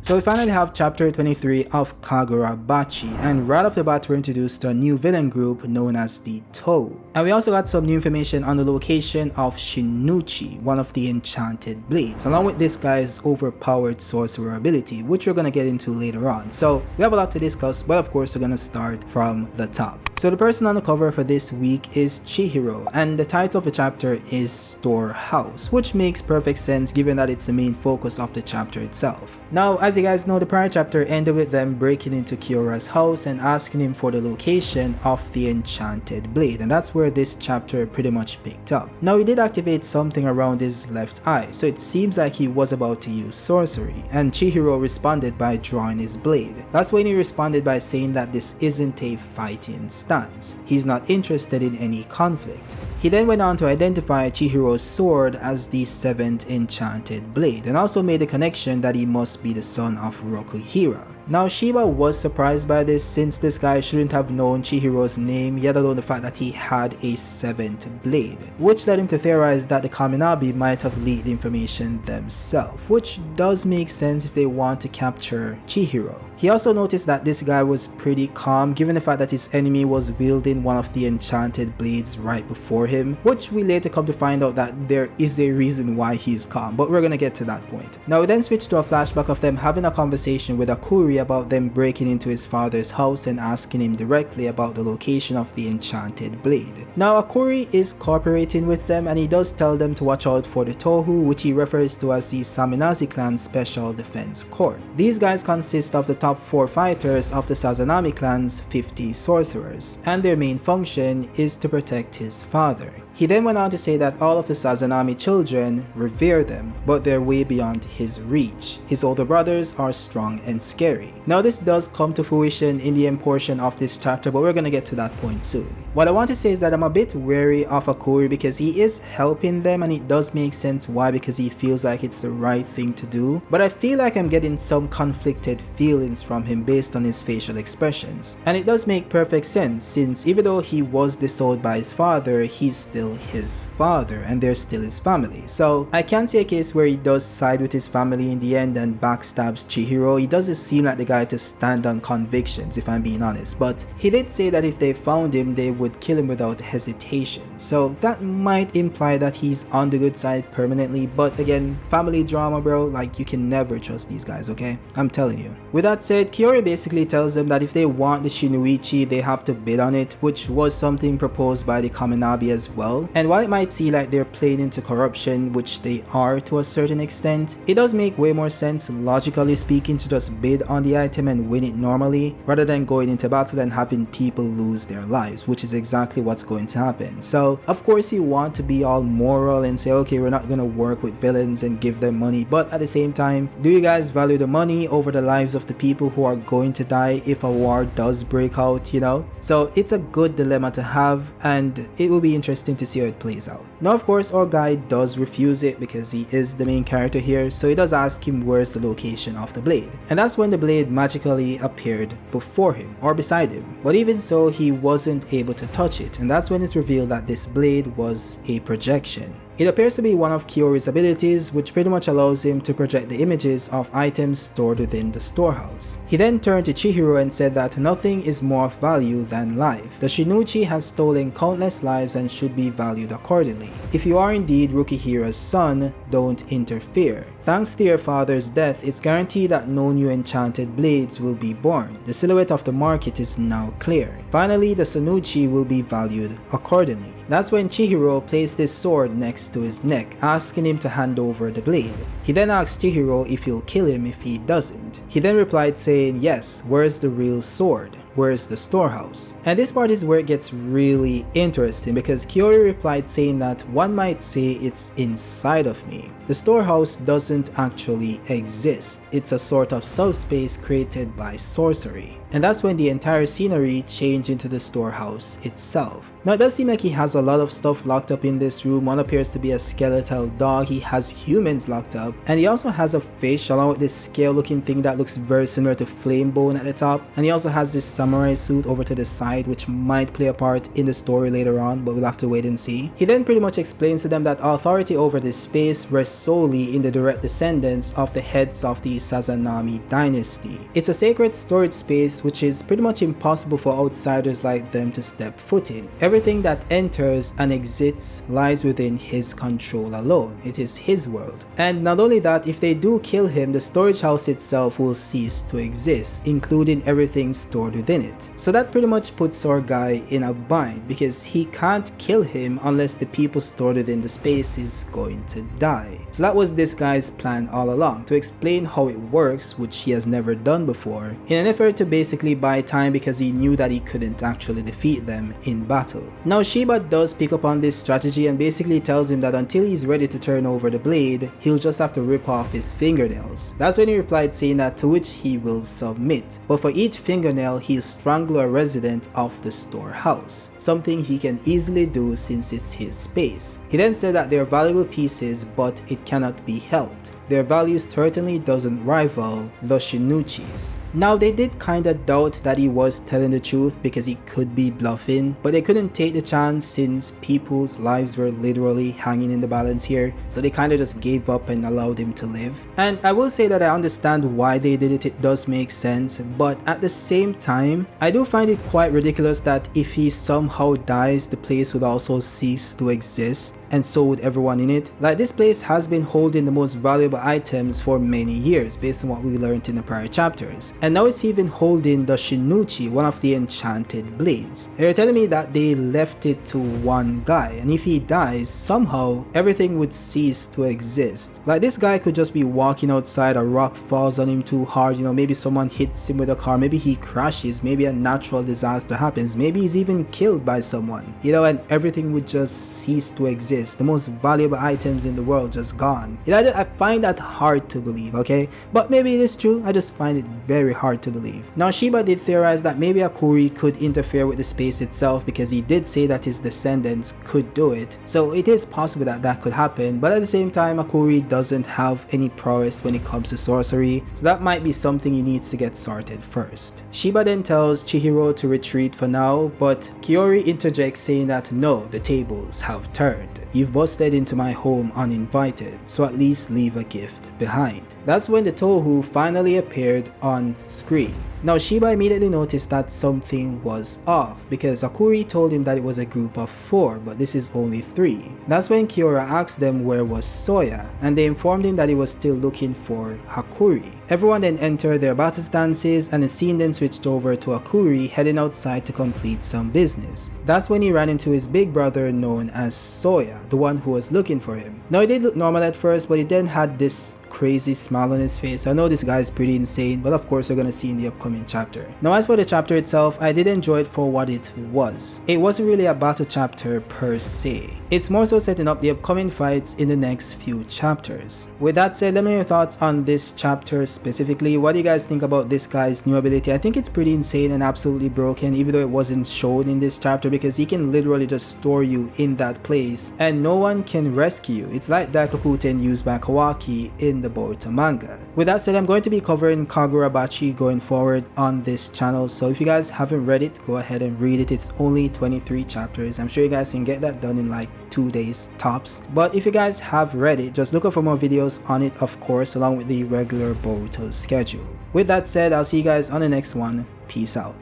So we finally have chapter 23 of Kagurabachi, and right off the bat we're introduced to a new villain group known as the Toou. And we also got some new information on the location of Shinuchi, one of the enchanted blades, along with this guy's overpowered sorcerer ability, which we're gonna get into later on. So we have a lot to discuss, but of course we're gonna start from the top. So the person on the cover for this week is Chihiro, and the title of the chapter is Storehouse, which makes perfect sense given that it's the main focus of the chapter itself. Now, as you guys know, the prior chapter ended with them breaking into Kyora's house and asking him for the location of the enchanted blade, and that's where this chapter pretty much picked up. Now, he did activate something around his left eye, so it seems like he was about to use sorcery, and Chihiro responded by drawing his blade. That's when he responded by saying that this isn't a fighting stance. He's not interested in any conflict. He then went on to identify Chihiro's sword as the 7th enchanted blade, and also made the connection that he must be the son of Rokuhira. Now, Shiba was surprised by this since this guy shouldn't have known Chihiro's name, yet alone the fact that he had a 7th blade, which led him to theorize that the Kaminabi might have leaked the information themselves, which does make sense if they want to capture Chihiro. He also noticed that this guy was pretty calm given the fact that his enemy was wielding one of the enchanted blades right before him, which we later come to find out that there is a reason why he's calm, but we're gonna get to that point. Now we then switch to a flashback of them having a conversation with Akuri about them breaking into his father's house and asking him directly about the location of the enchanted blade. Now Akuri is cooperating with them, and he does tell them to watch out for the Toou, which he refers to as the Saminazi clan's Special Defense Corps. These guys consist of the top 4 fighters of the Sazanami clan's 50 sorcerers, and their main function is to protect his father. He then went on to say that all of the Sazanami children revere them, but they're way beyond his reach. His older brothers are strong and scary. Now this does come to fruition in the end portion of this chapter, but we're gonna get to that point soon. What I want to say is that I'm a bit wary of Akuri because he is helping them, and it does make sense why, because he feels like it's the right thing to do, but I feel like I'm getting some conflicted feelings from him based on his facial expressions. And it does make perfect sense since even though he was disowned by his father, he's still his father and they're still his family. So I can see a case where he does side with his family in the end and backstabs Chihiro. He doesn't seem like the guy to stand on convictions, if I'm being honest, but he did say that if they found him they would kill him without hesitation, so that might imply that he's on the good side permanently. But again, family drama, bro, like you can never trust these guys, okay? I'm telling you. With that said, Kyora basically tells them that if they want the Shinuichi they have to bid on it, which was something proposed by the Kaminabi as well. And while it might seem like they're playing into corruption, which they are to a certain extent, it does make way more sense logically speaking to just bid on the item and win it normally rather than going into battle and having people lose their lives, which is exactly what's going to happen. So of course you want to be all moral and say, okay, we're not gonna work with villains and give them money, but at the same time, do you guys value the money over the lives of the people who are going to die if a war does break out, you know? So it's a good dilemma to have, and it will be interesting to see how it plays out. Now of course our guy does refuse it because he is the main character here, so he does ask him where's the location of the blade, and that's when the blade magically appeared before him or beside him. But even so, he wasn't able to touch it, and that's when it's revealed that this blade was a projection. It appears to be one of Kyora's abilities, which pretty much allows him to project the images of items stored within the storehouse. He then turned to Chihiro and said that nothing is more of value than life. The Shinuchi has stolen countless lives and should be valued accordingly. If you are indeed Rokuhira's son, don't interfere. Thanks to your father's death, it's guaranteed that no new enchanted blades will be born. The silhouette of the market is now clear. Finally, the Shinuchi will be valued accordingly. That's when Chihiro placed his sword next to his neck, asking him to hand over the blade. He then asked Chihiro if he'll kill him if he doesn't. He then replied saying, yes, where's the real sword? Where's the storehouse? And this part is where it gets really interesting because Kyora replied saying that one might say it's inside of me. The storehouse doesn't actually exist. It's a sort of subspace created by sorcery. and that's when the entire scenery changed into the storehouse itself. Now it does seem like he has a lot of stuff locked up in this room. One appears to be a skeletal dog, he has humans locked up, and he also has a fish along with this scale looking thing that looks very similar to Flame Bone at the top, and he also has this samurai suit over to the side which might play a part in the story later on, but we'll have to wait and see. He then pretty much explains to them that authority over this space rests solely in the direct descendants of the heads of the Sazanami dynasty. It's a sacred storage space which is pretty much impossible for outsiders like them to step foot in. Everything that enters and exits lies within his control alone. It is his world. And not only that, if they do kill him, the storage house itself will cease to exist, including everything stored within it. So that pretty much puts our guy in a bind, because he can't kill him unless the people stored within the space is going to die. So that was this guy's plan all along, to explain how it works, which he has never done before, in an effort to basically buy time because he knew that he couldn't actually defeat them in battle. Now Shiba does pick up on this strategy and basically tells him that until he's ready to turn over the blade, he'll just have to rip off his fingernails. That's when he replied saying that, to which he will submit, but for each fingernail he'll strangle a resident of the storehouse, something he can easily do since it's his space. He then said that they are valuable pieces but it cannot be helped. Their value certainly doesn't rival the Shinuchi's. Now they did kinda doubt that he was telling the truth because he could be bluffing, but they couldn't take the chance since people's lives were literally hanging in the balance here, so they kinda just gave up and allowed him to live. And I will say that I understand why they did it, it does make sense, but at the same time, I do find it quite ridiculous that if he somehow dies, the place would also cease to exist, and so would everyone in it. Like, this place has been holding the most valuable items for many years based on what we learned in the prior chapters, and now it's even holding the Shinuchi, one of the enchanted blades. They're telling me that they left it to one guy, and if he dies, somehow everything would cease to exist. Like, this guy could just be walking outside, a rock falls on him too hard, you know, maybe someone hits him with a car, maybe he crashes, maybe a natural disaster happens, maybe he's even killed by someone, you know, and everything would just cease to exist. The most valuable items in the world just gone. You know, I find that hard to believe, okay? But maybe it is true, I just find it very hard to believe. Now Shiba did theorize that maybe Akuri could interfere with the space itself because he did say that his descendants could do it. So it is possible that that could happen, but at the same time Akuri doesn't have any prowess when it comes to sorcery, so that might be something he needs to get sorted first. Shiba then tells Chihiro to retreat for now, but Kyora interjects saying that no, the tables have turned. You've busted into my home uninvited, so at least leave a gift behind. That's when the Toou finally appeared on screen. Now Shiba immediately noticed that something was off because Akuri told him that it was a group of 4, but this is only 3. That's when Kyora asked them where was Soya, and they informed him that he was still looking for Hakuri. Everyone then entered their battle stances, and the scene then switched over to Akuri heading outside to complete some business. That's when he ran into his big brother known as Soya, the one who was looking for him. Now he did look normal at first, but he then had this crazy smile on his face. I know this guy is pretty insane, but of course we're gonna see in the upcoming chapter. Now as for the chapter itself, I did enjoy it for what it was. It wasn't really a battle chapter per se. It's more so setting up the upcoming fights in the next few chapters. With that said, let me know your thoughts on this chapter specifically. What do you guys think about this guy's new ability? I think it's pretty insane and absolutely broken, even though it wasn't shown in this chapter, because he can literally just store you in that place and no one can rescue you. It's like Daikokuten used by Kawaki in the Boruto manga. With that said, I'm going to be covering Kagurabachi going forward on this channel, so if you guys haven't read it, go ahead and read it. It's only 23 chapters. I'm sure you guys can get that done in like 2 days tops. But if you guys have read it, just look up for more videos on it, of course, along with the regular Boruto schedule. With that said, I'll see you guys on the next one. Peace out.